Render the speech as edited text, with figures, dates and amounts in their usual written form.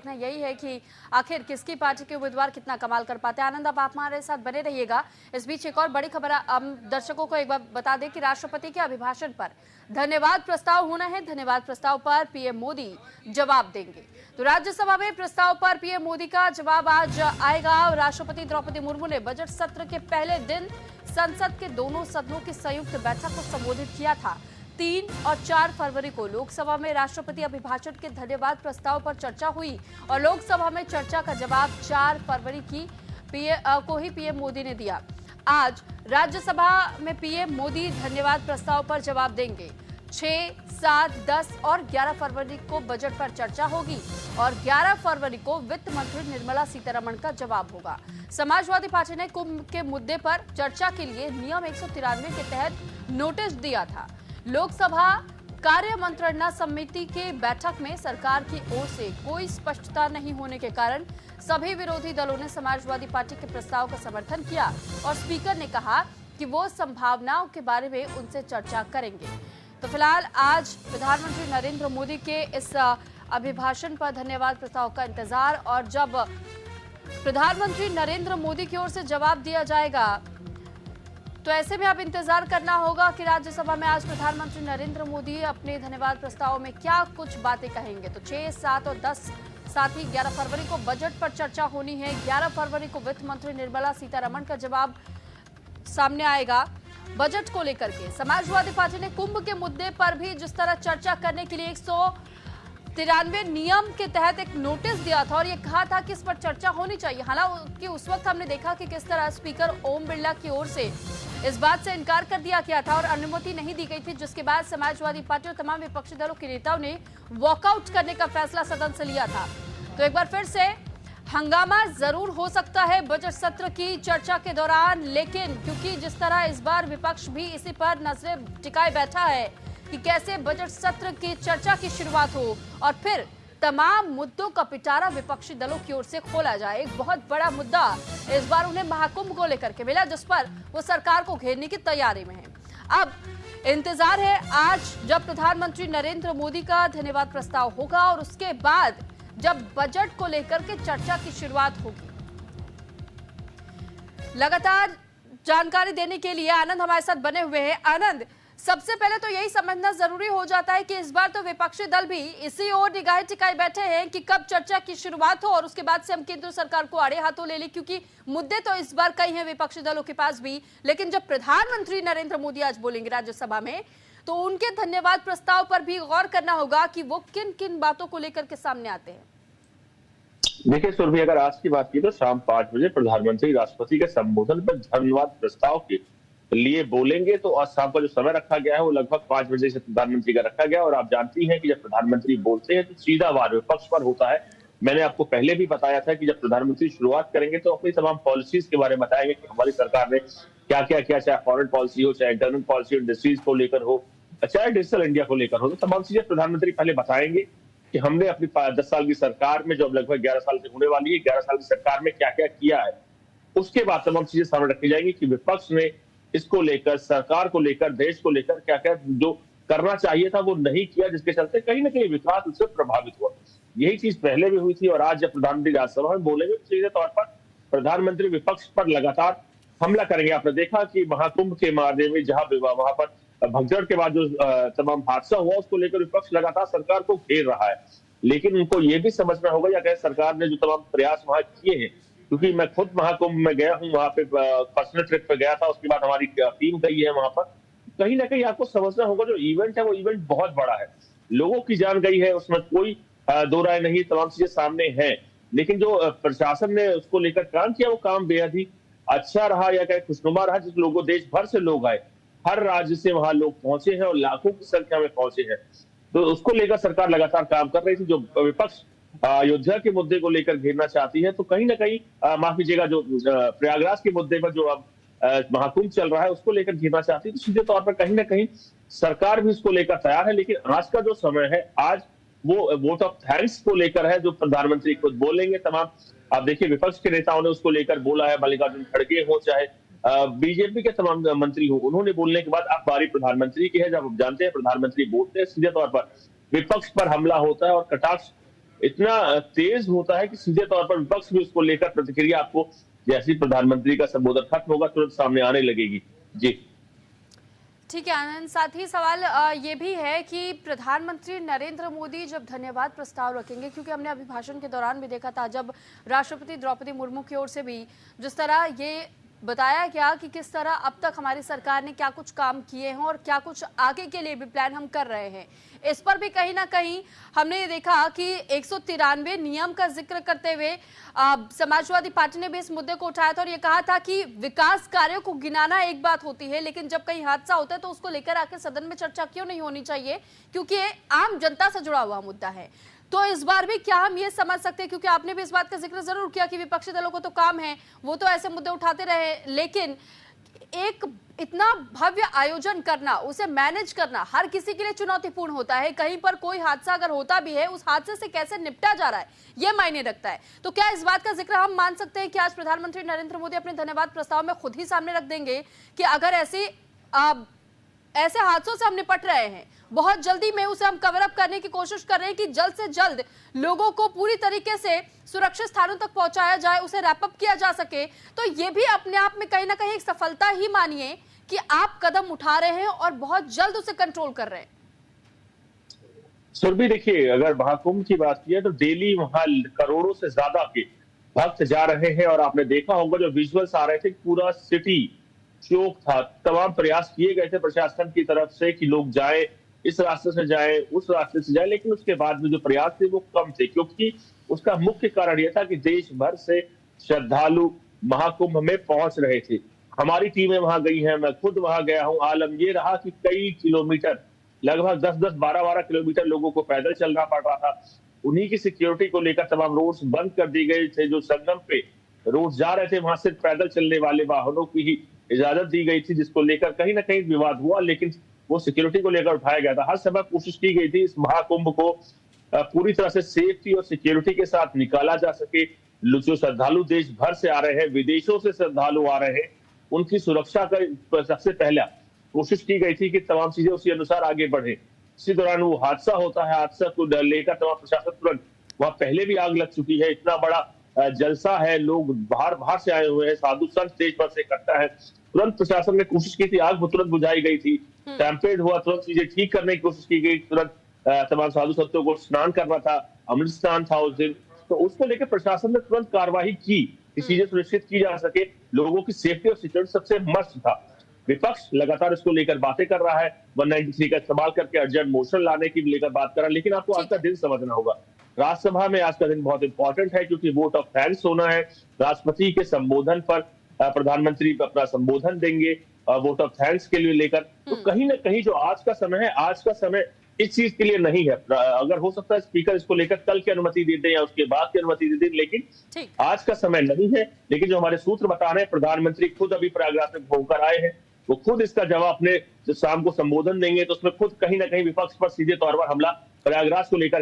देखना यही है कि आखिर किसकी पार्टी के उम्मीदवार कितना कमाल कर पाते हैं। आनंद, अब आप हमारे साथ बने रहिएगा। इस बीच एक और बड़ी खबर हम दर्शकों को एक बार बता दें कि राष्ट्रपति के अभिभाषण पर धन्यवाद प्रस्ताव होना है। धन्यवाद प्रस्ताव पर पीएम मोदी जवाब देंगे। तो राज्यसभा में प्रस्ताव पर पीएम मोदी का जवाब आज आएगा। राष्ट्रपति द्रौपदी मुर्मू ने बजट सत्र के पहले दिन संसद के दोनों सदनों की संयुक्त बैठक को संबोधित किया था। 3 और 4 फरवरी को लोकसभा में राष्ट्रपति अभिभाषण के धन्यवाद प्रस्ताव पर चर्चा हुई और लोकसभा में चर्चा का जवाब 4 फरवरी को ही पीएम मोदी ने दिया। आज राज्यसभा में पीएम मोदी धन्यवाद प्रस्ताव पर जवाब देंगे। 6, 7, 10 और 11 फरवरी को बजट पर चर्चा होगी और 11 फरवरी को वित्त मंत्री निर्मला सीतारमण का जवाब होगा। समाजवादी पार्टी ने कुंभ के मुद्दे पर चर्चा के लिए नियम 193 के तहत नोटिस दिया था। लोकसभा कार्य मंत्रणा समिति के बैठक में सरकार की ओर से कोई स्पष्टता नहीं होने के कारण सभी विरोधी दलों ने समाजवादी पार्टी के प्रस्ताव का समर्थन किया और स्पीकर ने कहा कि वो संभावनाओं के बारे में उनसे चर्चा करेंगे। तो फिलहाल आज प्रधानमंत्री नरेंद्र मोदी के इस अभिभाषण पर धन्यवाद प्रस्ताव का इंतजार, और जब प्रधानमंत्री नरेंद्र मोदी की ओर से जवाब दिया जाएगा तो ऐसे में अब इंतजार करना होगा कि राज्यसभा में आज प्रधानमंत्री नरेंद्र मोदी अपने धन्यवाद प्रस्ताव में क्या कुछ बातें कहेंगे। तो 6, 7 और 10 साथ ही 11 फरवरी को बजट पर चर्चा होनी है। 11 फरवरी को वित्त मंत्री निर्मला सीतारमण का जवाब सामने आएगा बजट को लेकर के। समाजवादी पार्टी ने कुंभ के मुद्दे पर भी जिस तरह चर्चा करने के लिए 193 नियम के तहत एक नोटिस दिया था और ये कहा था कि इस पर चर्चा होनी चाहिए। हालांकि उस वक्त हमने देखा कि किस तरह स्पीकर ओम बिरला की ओर से इस बात से इनकार कर दिया गया था और अनुमति नहीं दी गई थी, जिसके बाद समाजवादी पार्टी और तमाम विपक्षी दलों के नेताओं ने वॉकआउट करने का फैसला सदन से लिया था। तो एक बार फिर से हंगामा जरूर हो सकता है बजट सत्र की चर्चा के दौरान, लेकिन क्योंकि जिस तरह इस बार विपक्ष भी इसी पर नजरें टिकाए बैठा है कि कैसे बजट सत्र की चर्चा की शुरुआत हो और फिर तमाम मुद्दों का पिटारा विपक्षी दलों की ओर से खोला जाए। एक बहुत बड़ा मुद्दा इस बार उन्हें महाकुंभ को लेकर के मिला, जिस पर वो सरकार को घेरने की तैयारी में है। अब इंतजार है आज जब प्रधानमंत्री नरेंद्र मोदी का धन्यवाद प्रस्ताव होगा और उसके बाद जब बजट को लेकर के चर्चा की शुरुआत होगी। लगातार जानकारी देने के लिए आनंद हमारे साथ बने हुए हैं। आनंद, सबसे पहले तो यही समझना जरूरी हो जाता है कि इस बार तो विपक्षी दल भी इसी ओर निगाहें टिकाए बैठे हैं कि कब चर्चा की शुरुआत हो और उसके बाद से हम केंद्र सरकार को आड़े हाथों ले लें, क्योंकि मुद्दे तो इस बार कई हैं विपक्षी दलों के पास भी। लेकिन जब प्रधानमंत्री नरेंद्र मोदी आज बोलेंगे राज्यसभा में तो उनके धन्यवाद प्रस्ताव पर भी गौर करना होगा कि वो किन किन बातों को लेकर के सामने आते हैं। देखिए सुरभि, अगर आज की बात की तो शाम 5 बजे प्रधानमंत्री राष्ट्रपति के संबोधन पर धन्यवाद प्रस्ताव के लिए बोलेंगे। तो आज शाम का जो समय रखा गया है वो लगभग 5 बजे से प्रधानमंत्री का रखा गया। और आप जानती हैं कि जब प्रधानमंत्री बोलते हैं तो सीधा वार विपक्ष पर होता है। मैंने आपको पहले भी बताया था कि जब प्रधानमंत्री शुरुआत करेंगे तो अपनी तमाम पॉलिसीज के बारे में बताएंगे कि हमारी सरकार ने क्या क्या किया, चाहे फॉरेन पॉलिसी हो, चाहे इंटरनल पॉलिसी इंडस्ट्रीज को लेकर हो, चाहे डिजिटल इंडिया को लेकर हो। तो तमाम चीजें प्रधानमंत्री पहले बताएंगे कि हमने अपनी 10 साल की सरकार में, जो अब लगभग 11 साल से होने वाली है, 11 साल की सरकार में क्या क्या किया है। उसके बाद तमाम चीजें सामने रखी जाएंगी कि विपक्ष ने इसको लेकर, सरकार को लेकर, देश को लेकर क्या क्या जो करना चाहिए था वो नहीं किया, जिसके चलते कहीं ना कहीं विकास उससे प्रभावित हुआ। यही चीज पहले भी हुई थी और आज जब प्रधानमंत्री राज्यसभा में बोलेंगे तो सीधे तौर पर प्रधानमंत्री विपक्ष पर लगातार हमला करेंगे। आपने देखा कि महाकुंभ के मामले में जहां वहां पर भगदड़ के बाद जो तमाम हादसा हुआ उसको लेकर विपक्ष लगातार सरकार को घेर रहा है। लेकिन उनको ये भी समझना होगा, या कहीं सरकार ने जो तमाम प्रयास वहां किए हैं, क्योंकि मैं खुद महाकुंभ में गया हूं, वहां पे पर्सनल ट्रिप पे गया था, उसके बाद हमारी टीम गई है वहां पर। कहीं ना कहीं आपको समझना होगा जो इवेंट है वो इवेंट बहुत बड़ा है, लोगों की जान गई है, उसमें कोई दो राय नहीं, तमाम चीजें सामने हैं। लेकिन जो प्रशासन ने उसको लेकर काम किया वो काम बेहद ही अच्छा रहा, या कहीं खुशनुमा रहा, जिस लोगों देश भर से लोग आए, हर राज्य से वहां लोग पहुंचे हैं और लाखों की संख्या में पहुंचे हैं। तो उसको लेकर सरकार लगातार काम कर रही थी। जो विपक्ष अयोध्या के मुद्दे को लेकर घेरना चाहती है, तो कहीं ना कहीं माफ कीजिएगा, जो प्रयागराज के मुद्दे पर जो अब महाकुंभ चल रहा है उसको लेकर घेरना चाहती है, तो सीधे तौर पर कहीं ना कहीं सरकार भी उसको लेकर तैयार है। लेकिन आज का जो समय है, आज वो वोट ऑफ थैंक्स को लेकर है, जो प्रधानमंत्री खुद बोलेंगे। तमाम आप देखिए विपक्ष के नेताओं ने उसको लेकर बोला है, मल्लिकार्जुन खड़गे हो, चाहे बीजेपी के तमाम मंत्री हो, उन्होंने बोलने के बाद अब बारी प्रधानमंत्री की है। जब आप जानते हैं प्रधानमंत्री बोलते हैं सीधे तौर पर विपक्ष पर हमला होता है और कटाक्ष इतना तेज होता है कि सीधे तौर पर विपक्ष भी उसको लेकर प्रतिक्रिया आपको जैसे ही प्रधानमंत्री का संबोधन खत्म होगा तुरंत सामने आने लगेगी। जी ठीक है आनंद, साथ ही सवाल ये भी है कि प्रधानमंत्री नरेंद्र मोदी जब धन्यवाद प्रस्ताव रखेंगे, क्योंकि हमने अभिभाषण के दौरान भी देखा था जब राष्ट्रपति द्रौपदी मुर्मू की ओर से भी जिस तरह ये बताया गया कि किस तरह अब तक हमारी सरकार ने क्या कुछ काम किए हैं और क्या कुछ आगे के लिए भी प्लान हम कर रहे हैं, इस पर भी कहीं ना कहीं हमने ये देखा कि 193 नियम का जिक्र करते हुए समाजवादी पार्टी ने भी इस मुद्दे को उठाया था और ये कहा था कि विकास कार्यों को गिनाना एक बात होती है, लेकिन जब कहीं हादसा होता है तो उसको लेकर आके सदन में चर्चा क्यों नहीं होनी चाहिए, क्योंकि ये आम जनता से जुड़ा हुआ मुद्दा है। तो इस बार भी क्या हम ये समझ सकते हैं, क्योंकि आपने भी इस बात का जिक्र जरूर किया कि विपक्षी दलों को तो काम है, वो तो ऐसे मुद्दे उठाते रहे, लेकिन एक इतना भव्य आयोजन करना, उसे मैनेज करना हर किसी के लिए चुनौतीपूर्ण होता है। कहीं पर कोई हादसा अगर होता भी है, उस हादसे से कैसे निपटा जा रहा है ये मायने रखता है। तो क्या इस बात का जिक्र हम मान सकते हैं कि आज प्रधानमंत्री नरेंद्र मोदी अपने धन्यवाद प्रस्ताव में खुद ही सामने रख देंगे कि अगर ऐसे हादसों से हम निपट रहे हैं, बहुत जल्दी में उसे हम कवर अप करने की कोशिश कर रहे हैं कि जल्द से जल्द लोगों को पूरी तरीके से सुरक्षित स्थानों तक पहुंचाया जाए, उसे रैप अप किया जा सके, तो ये भी अपने आप में कहीं ना कहीं एक सफलता ही मानिए कि आप कदम उठा रहे हैं और बहुत जल्द उसे कंट्रोल कर रहे हैं। सुरभि देखिए, अगर महाकुंभ की बात की है तो डेली वहां करोड़ों से ज्यादा के भक्त जा रहे हैं और आपने देखा होगा जो विजुअल्स आ रहे थे, पूरा सिटी चौक था। तमाम प्रयास किए गए थे प्रशासन की तरफ से कि लोग जाए, इस रास्ते से जाए, उस रास्ते से जाए, लेकिन उसके बाद में जो प्रयास थे वो कम थे, क्योंकि उसका मुख्य कारण यह था कि देश भर से श्रद्धालु महाकुंभ में पहुंच रहे थे। हमारी टीमें वहां गई हैं, मैं खुद वहां गया हूं। आलम ये रहा कि कई किलोमीटर, लगभग 10-10, 12-12 किलोमीटर लोगों को पैदल चलना पड़ रहा था। उन्हीं की सिक्योरिटी को लेकर तमाम रोड्स बंद कर दी गए थे। जो संगम पे रोड जा रहे थे वहां सिर्फ पैदल चलने वाले वाहनों की ही इजाजत दी गई थी, जिसको लेकर कहीं ना कहीं विवाद हुआ, लेकिन वो सिक्योरिटी को लेकर उठाया गया था। हर समय कोशिश की गई थी इस महाकुंभ को पूरी तरह से सेफ्टी और सिक्योरिटी के साथ निकाला जा सके। जो श्रद्धालु देश भर से आ रहे हैं, विदेशों से श्रद्धालु आ रहे हैं, उनकी सुरक्षा का सबसे पहला कोशिश की गई थी कि तमाम चीजें उसी अनुसार आगे बढ़े। इसी दौरान वो हादसा होता है, हादसा को लेकर तमाम प्रशासन तुरंत, वहां पहले भी आग लग चुकी है, इतना बड़ा जलसा है, लोग बाहर बाहर से आए हुए हैं, साधु संत देश भर से इकट्ठा है। तुरंत प्रशासन ने कोशिश की थी, आग वो तुरंत बुझाई गई थी, टैंपेड हुआ, तुरंत चीजें ठीक करने की कोशिश की गई, तुरंत तमाम साधु संतों को स्नान करना था, अमृत स्नान था उस दिन, तो उसको लेकर प्रशासन ने तुरंत कार्रवाई की कि चीजें सुनिश्चित की जा सके। लोगों की सेफ्टी और सिक्योरिटी सबसे मस्ट था। विपक्ष लगातार इसको लेकर बातें कर रहा है, 193 का इस्तेमाल करके अर्जेंट मोशन लाने की लेकर बात कर रहा है, लेकिन आपको आज का दिन समझना होगा। राज्यसभा में आज का दिन बहुत इंपॉर्टेंट है, क्योंकि वोट ऑफ थैंक्स होना है। राष्ट्रपति के संबोधन पर प्रधानमंत्री अपना संबोधन देंगे वोट ऑफ थैंक्स के लिए लेकर। तो कहीं ना कहीं जो आज का समय है, आज का समय इस चीज के लिए नहीं है। अगर हो सकता है स्पीकर इसको लेकर कल की अनुमति दे दें या उसके बाद की अनुमति दे दें, लेकिन आज का समय नहीं है। लेकिन जो हमारे सूत्र बता रहे हैं, प्रधानमंत्री खुद अभी प्रयागराज में घूमकर आए हैं, वो खुद इसका जवाब अपने शाम को संबोधन देंगे, तो उसमें खुद कहीं ना कहीं विपक्ष पर सीधे तौर पर हमला प्रयागराज को लेकर